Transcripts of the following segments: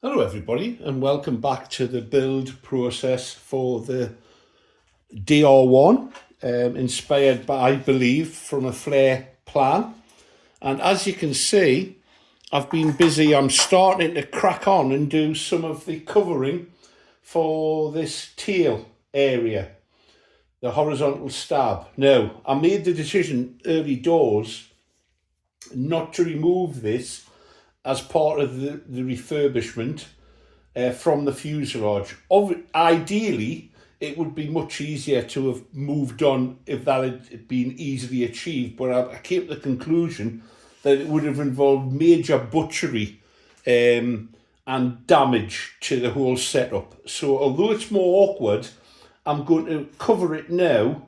Hello everybody and welcome back to the build process for the DR1, inspired by, I believe, from a flare plan. And as you can see, I've been busy. I'm starting to crack on and do some of the covering for this tail area, the horizontal stab. Now, I made the decision early doors not to remove this as part of the refurbishment from the fuselage. Ideally, it would be much easier to have moved on if that had been easily achieved, but I came to the conclusion that it would have involved major butchery and damage to the whole setup. So although it's more awkward, I'm going to cover it now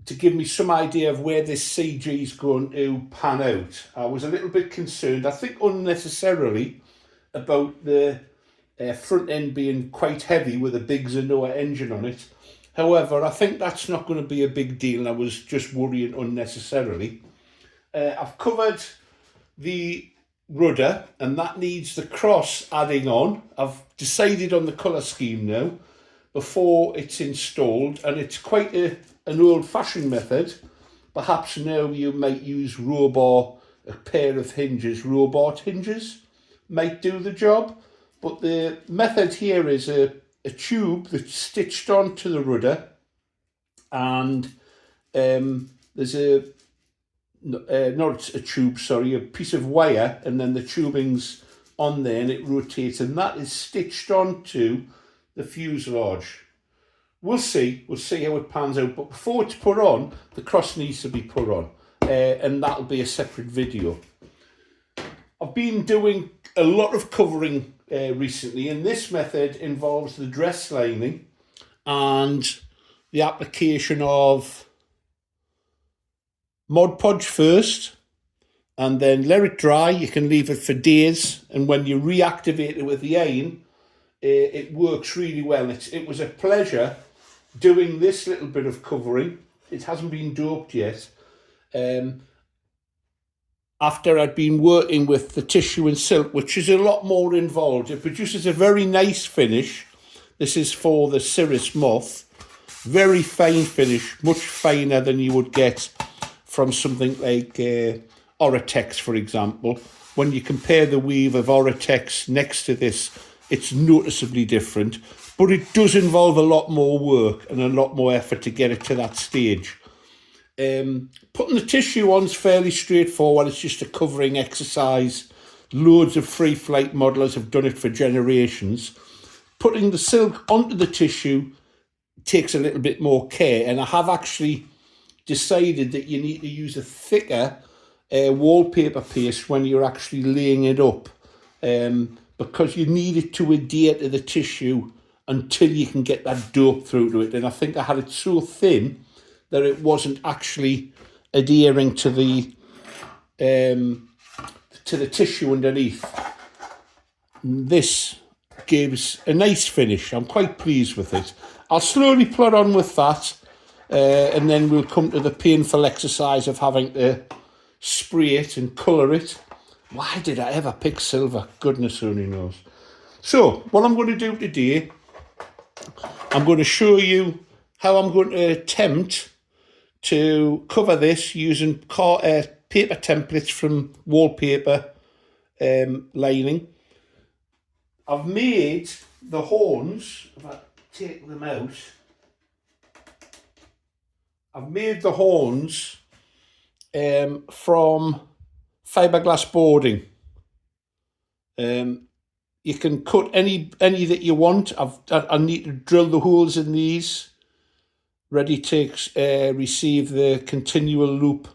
to give me some idea of where this CG is going to pan out. I was a little bit concerned, I think unnecessarily, about the front end being quite heavy with a big Zenoa engine on it. However, I think that's not going to be a big deal, and I was just worrying unnecessarily. I've covered the rudder, and that needs the cross adding on. I've decided on the colour scheme now before it's installed, and it's quite an old-fashioned method. Perhaps now you might use a pair of hinges, robot hinges might do the job. But the method here is a tube that's stitched onto the rudder, and there's not a tube, sorry, a piece of wire, and then the tubing's on there and it rotates, and that is stitched onto the fuselage. We'll see how it pans out, but before it's put on, the cross needs to be put on, and that'll be a separate video. I've been doing a lot of covering recently, and this method involves the dress lining and the application of Mod Podge first, and then let it dry. You can leave it for days, and when you reactivate it with the iron, it works really well. It was a pleasure doing this little bit of covering. It hasn't been doped yet. After I'd been working with the tissue and silk, which is a lot more involved. It produces a very nice finish. This is for the Cirrus moth. Very fine finish, much finer than you would get from something like Oratex, for example. When you compare the weave of Oratex next to this, it's noticeably different, but it does involve a lot more work and a lot more effort to get it to that stage. Putting the tissue on is fairly straightforward. It's just a covering exercise. Loads of free flight modelers have done it for generations. Putting the silk onto the tissue takes a little bit more care, and I have actually decided that you need to use a thicker wallpaper paste when you're actually laying it up, because you need it to adhere to the tissue until you can get that dope through to it. And I think I had it so thin that it wasn't actually adhering to the tissue underneath. This gives a nice finish. I'm quite pleased with it. I'll slowly plod on with that, and then we'll come to the painful exercise of having to spray it and colour it. Why did I ever pick silver? Goodness only knows. So what I'm going to do today, I'm going to show you how I'm going to attempt to cover this using paper templates from wallpaper lining. I've made the horns, if I take them out, I've made the horns from fiberglass boarding. You can cut any that you want. I need to drill the holes in these, ready to receive the continual loop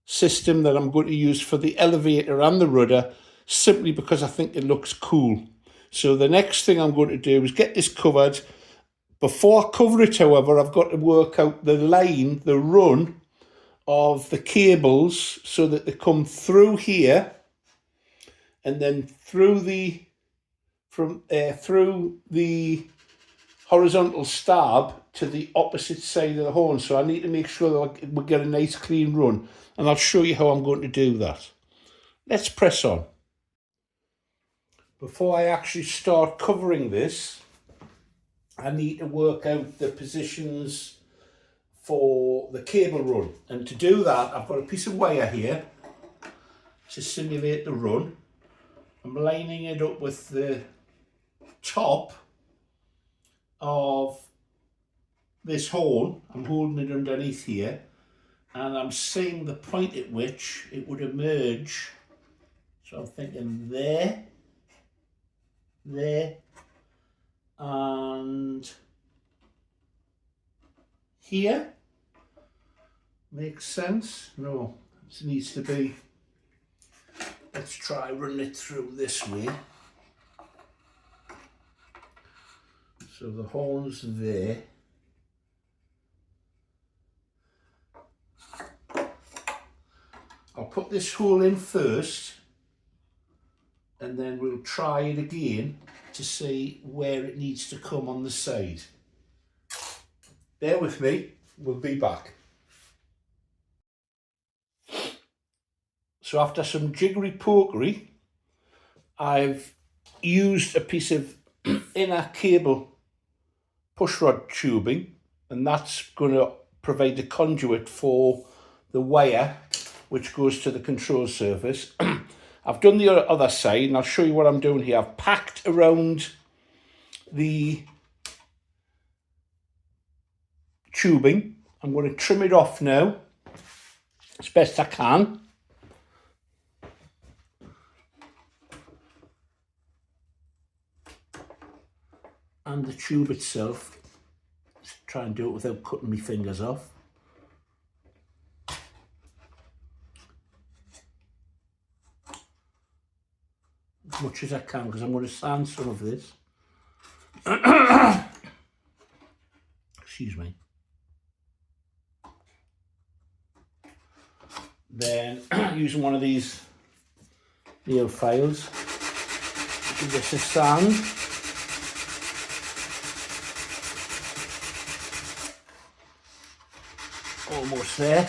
system that I'm going to use for the elevator and the rudder, simply because I think it looks cool. So the next thing I'm going to do is get this covered. Before I cover it, however, I've got to work out the line, the run of the cables, so that they come through here and then through the horizontal stab to the opposite side of the horn. So I need to make sure that we get a nice clean run, and I'll show you how I'm going to do that. Let's press on. before I actually start covering this, I need to work out the positions for the cable run. And to do that, I've got a piece of wire here to simulate the run. I'm lining it up with the top of this horn. I'm holding it underneath here, and I'm seeing the point at which it would emerge. So I'm thinking there, and here. Makes sense? No, it needs to be. Let's try running it through this way. So the horn's there. I'll put this hole in first, and then we'll try it again to see where it needs to come on the side. Bear with me, we'll be back. So after some jiggery pokery, I've used a piece of inner cable pushrod tubing, and that's going to provide the conduit for the wire which goes to the control surface. I've done the other side, and I'll show you what I'm doing here. I've packed around the tubing. I'm going to trim it off now as best I can. And the tube itself. Let's try and do it without cutting my fingers off. As much as I can, because I'm going to sand some of this. Excuse me. Then using one of these nail files, give this a sand. Almost there.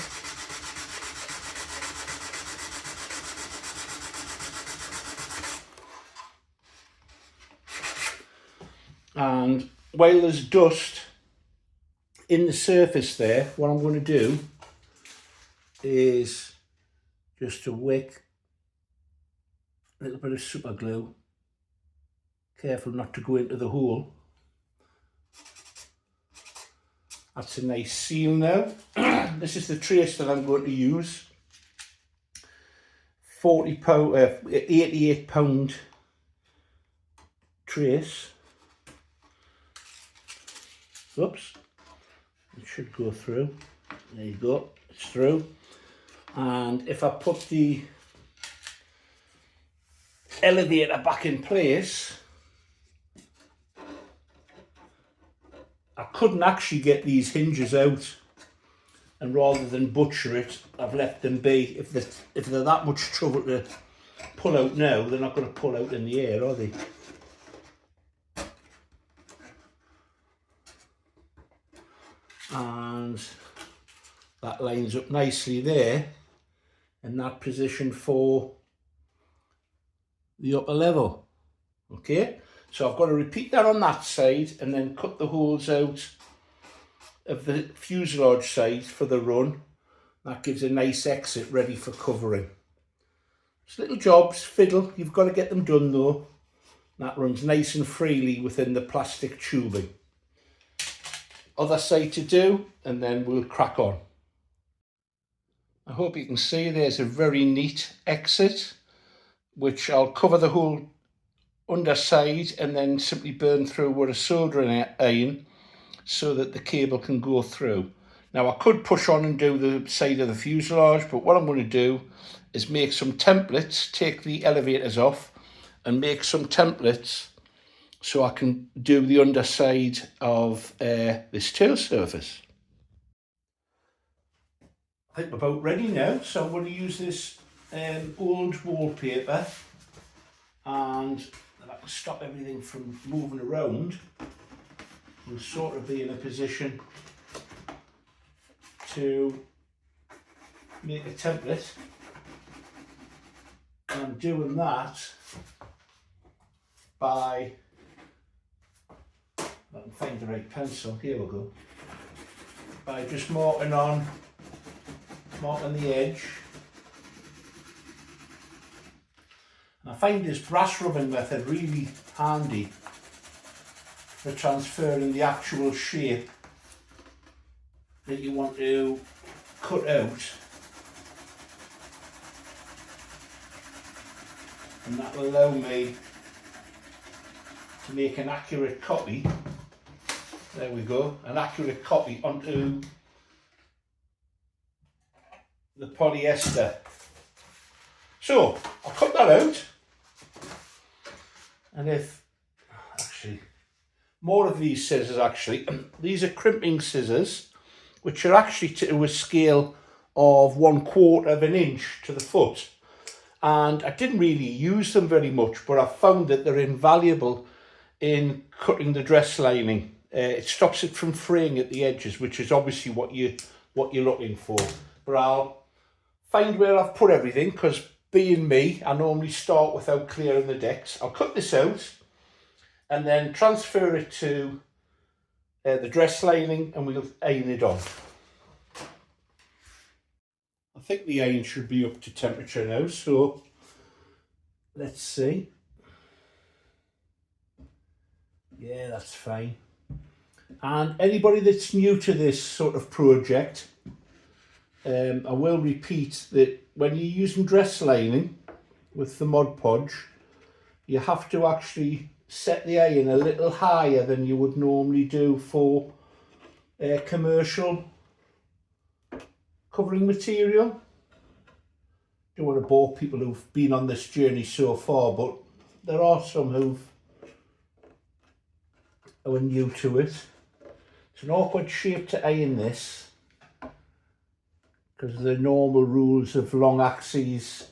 And while there's dust in the surface there, what I'm going to do is just to wick a little bit of super glue. Careful not to go into the hole. That's a nice seal now. This is the trace that I'm going to use. 88 pound trace. Oops, it should go through. There you go, it's through. And if I put the elevator back in place, I couldn't actually get these hinges out, and rather than butcher it, I've left them be. If they're that much trouble to pull out now, they're not going to pull out in the air, are they? And that lines up nicely there in that position for the upper level. Okay, so I've got to repeat that on that side and then cut the holes out of the fuselage side for the run. That gives a nice exit ready for covering. It's little jobs, fiddle, you've got to get them done though. That runs nice and freely within the plastic tubing. Other side to do, and then we'll crack on. I hope you can see there's a very neat exit, which I'll cover the whole underside and then simply burn through with a soldering iron so that the cable can go through. Now I could push on and do the side of the fuselage, but what I'm going to do is make some templates, take the elevators off and make some templates so I can do the underside of this tail surface. I think we're about ready now, so I'm going to use this old wallpaper, and if I can stop everything from moving around, we'll sort of be in a position to make a template. And I'm doing that by, I can find the right pencil, here we go, by just marking the edge. And I find this brass rubbing method really handy for transferring the actual shape that you want to cut out, and that will allow me to make an accurate copy. There we go, an accurate copy onto the polyester. So I'll cut that out, and if actually more of these scissors, actually these are crimping scissors, which are actually to a scale of 1/4 of an inch to the foot, and I didn't really use them very much, but I found that they're invaluable in cutting the dress lining. It stops it from fraying at the edges, which is obviously what you're looking for. But I'll find where I've put everything, because being me, I normally start without clearing the decks. I'll cut this out and then transfer it to the dress lining, and we'll iron it on. I think the iron should be up to temperature now, so let's see. Yeah, that's fine. And anybody that's new to this sort of project, I will repeat that when you're using dress lining with the Mod Podge, you have to actually set the iron a little higher than you would normally do for commercial covering material. Don't want to bore people who've been on this journey so far, but there are some who are new to it. It's an awkward shape to iron this, because the normal rules of long axes,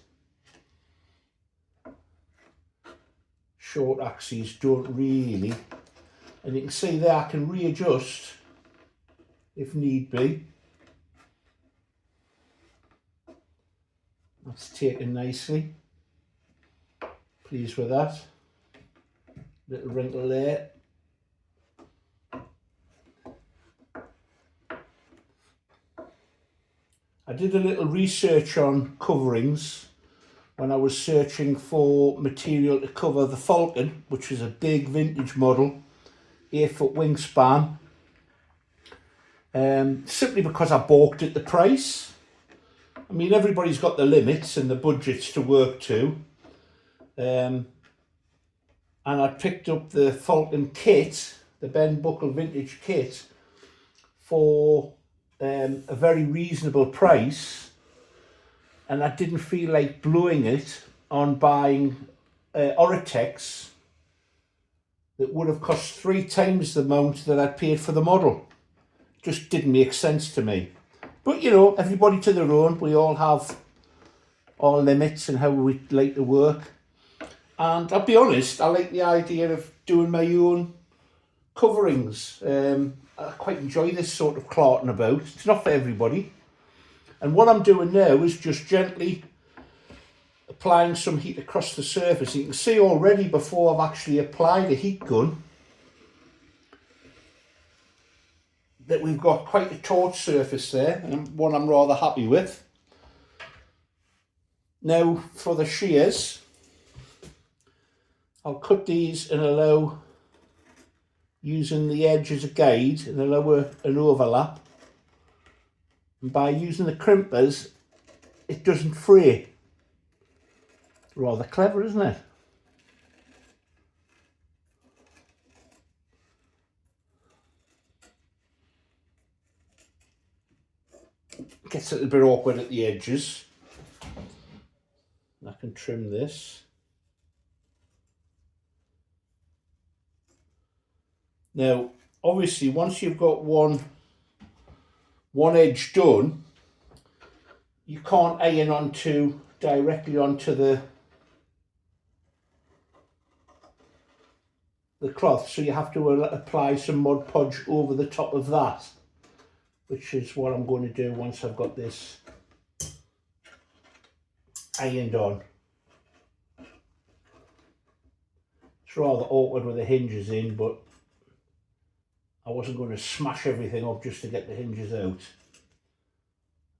short axes don't really, and you can see there I can readjust if need be. That's taken nicely. Pleased with that. Little wrinkle there. I did a little research on coverings when I was searching for material to cover the Falcon, which is a big vintage model, 8-foot wingspan, simply because I balked at the price. I mean, everybody's got the limits and the budgets to work to, and I picked up the Falcon kit, the Ben Buckle vintage kit, for a very reasonable price, and I didn't feel like blowing it on buying Oratex that would have cost 3 times the amount that I paid for the model. Just didn't make sense to me. But you know, everybody to their own. We all have our limits and how we like to work. And I'll be honest, I like the idea of doing my own coverings. I quite enjoy this sort of clarting about. It's not for everybody. And what I'm doing now is just gently applying some heat across the surface. You can see already before I've actually applied a heat gun that we've got quite a taut surface there, and one I'm rather happy with. Now for the shears, I'll cut these in a low, using the edge as a guide, and allow an overlap. And by using the crimpers, it doesn't fray. Rather clever, isn't it? Gets a little bit awkward at the edges. I can trim this. Now, obviously, once you've got one edge done, you can't iron directly onto the cloth, so you have to apply some Mod Podge over the top of that, which is what I'm going to do once I've got this ironed on. It's It's rather awkward with the hinges in, but I wasn't going to smash everything up just to get the hinges out.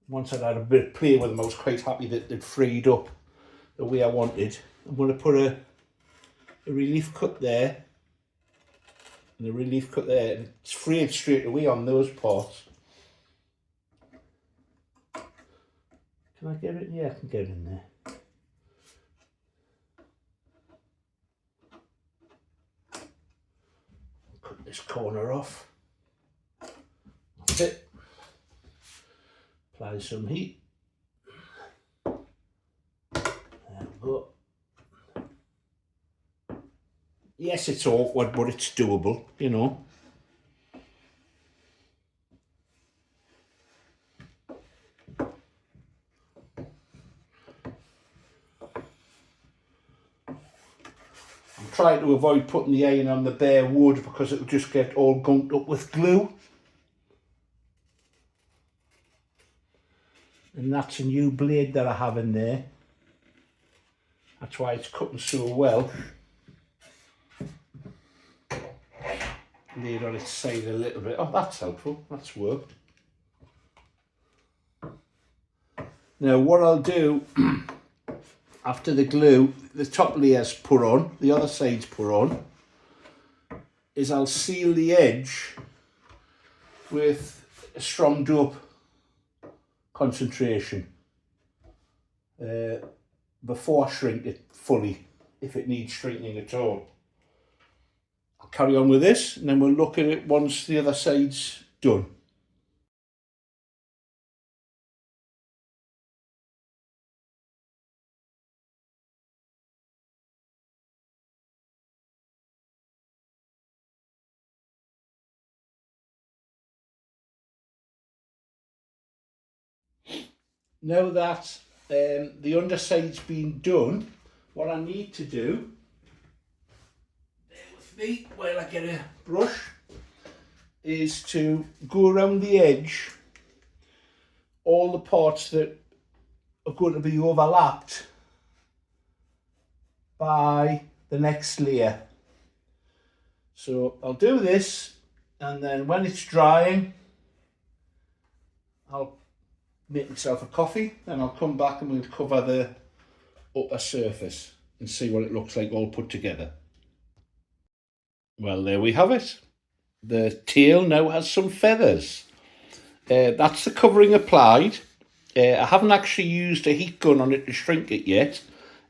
Once I'd had a bit of play with them, I was quite happy that they'd freed up the way I wanted. I'm going to put a relief cut there and a relief cut there, and it's frayed straight away on those parts. Can I get it? Yeah, I can get it in there. Cut this corner off. That's it. Apply some heat. There we go. Yes, it's awkward, but it's doable, you know. I'm trying to avoid putting the iron on the bare wood because it'll just get all gunked up with glue. And that's a new blade that I have in there. That's why it's cutting so well. Laid on its side a little bit. Oh, that's helpful. That's worked. Now what I'll do after the glue, the top layer's put on, the other side's put on, is I'll seal the edge with a stronged up concentration before I shrink it fully, if it needs shrinking at all. I'll carry on with this and then we'll look at it once the other side's done. Now that the underside's been done, what I need to do, bear with me while I get a brush, is to go around the edge, all the parts that are going to be overlapped by the next layer. So I'll do this, and then when it's drying, I'll make myself a coffee, then I'll come back and we'll cover the upper surface and see what it looks like all put together. Well, there we have it. The tail now has some feathers. That's the covering applied. I haven't actually used a heat gun on it to shrink it yet.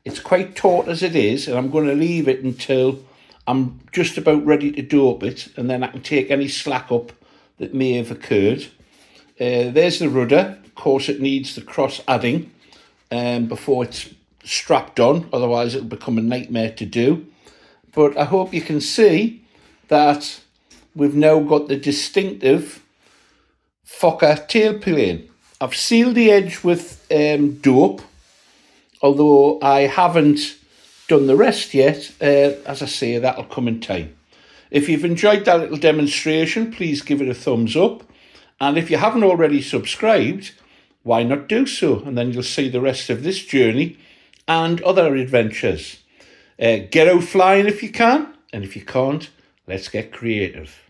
It's quite taut as it is, and I'm going to leave it until I'm just about ready to dope it, and then I can take any slack up that may have occurred. There's the rudder. Of course, it needs the cross adding before it's strapped on, otherwise it'll become a nightmare to do. But I hope you can see that we've now got the distinctive Fokker tailplane. I've sealed the edge with dope, although I haven't done the rest yet. As I say, that'll come in time. If you've enjoyed that little demonstration, please give it a thumbs up. And if you haven't already subscribed, why not do so? And then you'll see the rest of this journey and other adventures. Get out flying if you can, and if you can't, let's get creative.